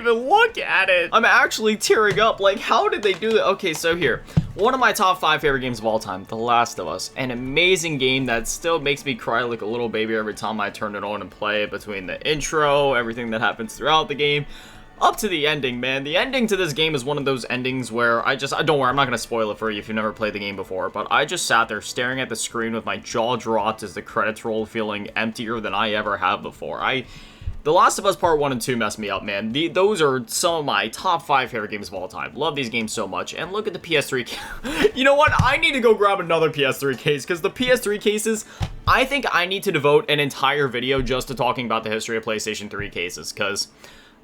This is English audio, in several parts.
even look at it. I'm actually tearing up. Like, how did they do that? Okay, so here. One of my top 5 favorite games of all time, The Last of Us. An amazing game that still makes me cry like a little baby every time I turn it on and play it, between the intro, everything that happens throughout the game, up to the ending, man. The ending to this game is one of those endings where don't worry, I'm not going to spoil it for you if you've never played the game before, but I just sat there staring at the screen with my jaw dropped as the credits rolled, feeling emptier than I ever have before. The Last of Us Part 1 and 2 messed me up, man. Those are some of my top 5 favorite games of all time. Love these games so much. And look at the PS3. You know what? I need to go grab another PS3 case, because the PS3 cases, I think I need to devote an entire video just to talking about the history of PlayStation 3 cases, because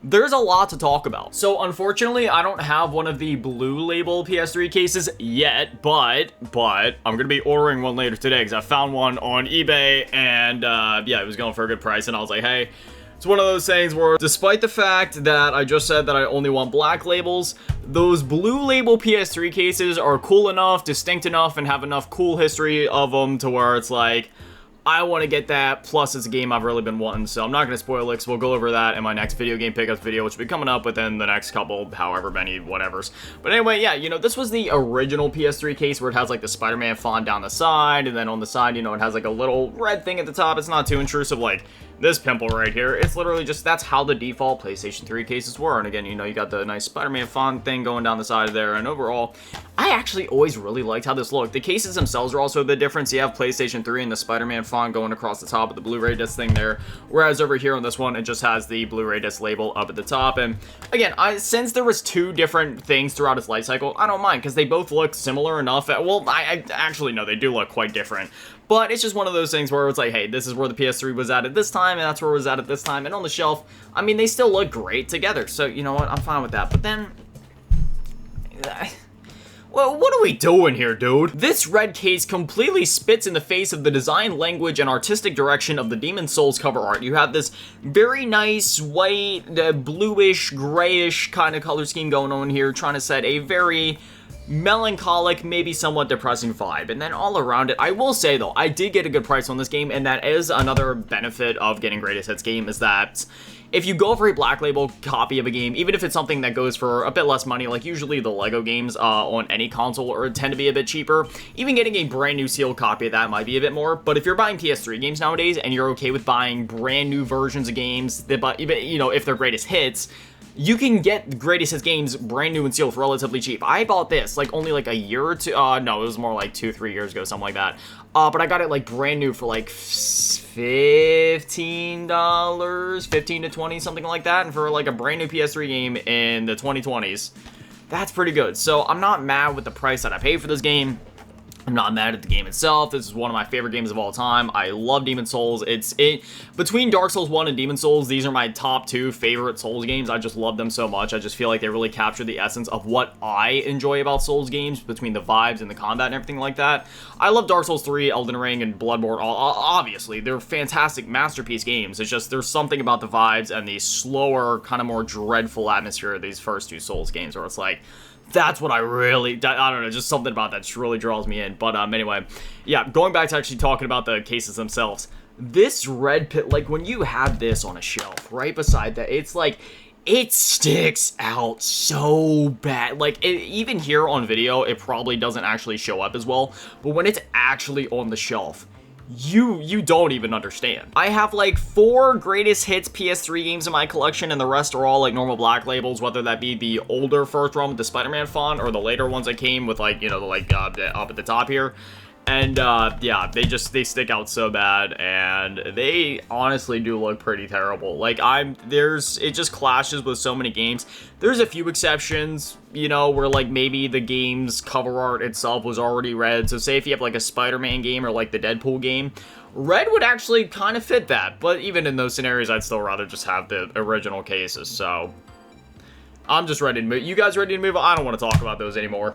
there's a lot to talk about. So unfortunately, I don't have one of the blue label PS3 cases yet, but I'm gonna be ordering one later today, because I found one on eBay, and yeah, it was going for a good price, and I was like, hey, it's one of those things where, despite the fact that I just said that I only want black labels, those blue label PS3 cases are cool enough, distinct enough, and have enough cool history of them to where it's like, I want to get that, plus it's a game I've really been wanting, so I'm not going to spoil it, because we'll go over that in my next video game pickups video, which will be coming up within the next couple, however many, whatevers. But anyway, yeah, you know, this was the original PS3 case, where it has, like, the Spider-Man font down the side, and then on the side, you know, it has, like, a little red thing at the top. It's not too intrusive, like this pimple right here. It's literally just, that's how the default PlayStation 3 cases were. And again, you know, you got the nice Spider-Man font thing going down the side of there, and overall, I actually always really liked how this looked. The cases themselves are also a bit different. So you have PlayStation 3 and the Spider-Man font going across the top of the Blu-ray disc thing there, whereas over here on this one, it just has the Blu-ray disc label up at the top. And again, since there was 2 different things throughout its life cycle, I don't mind, because they both look similar enough. Well, I actually, no, they do look quite different. But it's just one of those things where it's like, hey, this is where the PS3 was at this time, and that's where it was at this time. And on the shelf, I mean, they still look great together. So, you know what? I'm fine with that. But then, well, what are we doing here, dude? This red case completely spits in the face of the design, language, and artistic direction of the Demon's Souls cover art. You have this very nice white, bluish, grayish kind of color scheme going on here, trying to set a very melancholic, maybe somewhat depressing vibe. And then all around it, I will say though, I did get a good price on this game, and that is another benefit of getting greatest hits game, is that if you go for a black label copy of a game, even if it's something that goes for a bit less money, like usually the Lego games on any console or tend to be a bit cheaper, even getting a brand new sealed copy of that might be a bit more. But if you're buying PS3 games nowadays, and you're okay with buying brand new versions of games that, even, you know, if they're greatest hits, you can get greatest hits games brand new and sealed for relatively cheap. I bought this like only like a year or two, no, it was more like 2-3 years ago, something like that. But I got it like brand new for like $15, 15 to 20, something like that. And for like a brand new PS3 game in the 2020s, that's pretty good. So I'm not mad with the price that I paid for this game. I'm not mad at the game itself. This is one of my favorite games of all time. I love Demon's Souls. Between Dark Souls 1 and Demon's Souls, these are my top 2 favorite Souls games. I just love them so much. I just feel like they really capture the essence of what I enjoy about Souls games, between the vibes and the combat and everything like that. I love Dark Souls 3, Elden Ring, and Bloodborne. Obviously, they're fantastic masterpiece games. It's just, there's something about the vibes and the slower, kind of more dreadful atmosphere of these first 2 Souls games, where it's like, that's what I don't know, just something about that just really draws me in. But anyway, yeah, going back to actually talking about the cases themselves, this red pit, like when you have this on a shelf right beside that, it's like, it sticks out so bad. Like, even here on video, it probably doesn't actually show up as well, but when it's actually on the shelf, you don't even understand. I have like 4 greatest hits PS3 games in my collection, and the rest are all like normal black labels, whether that be the older first one with the Spider-Man font, or the later ones that came with, like, you know, like up at the top here. And yeah, they stick out so bad, and they honestly do look pretty terrible. Like, it just clashes with so many games. There's a few exceptions, you know, where like maybe the game's cover art itself was already red. So say if you have like a Spider-Man game or like the Deadpool game, red would actually kind of fit that. But even in those scenarios, I'd still rather just have the original cases. So I'm just ready to move. You guys ready to move on? I don't want to talk about those anymore.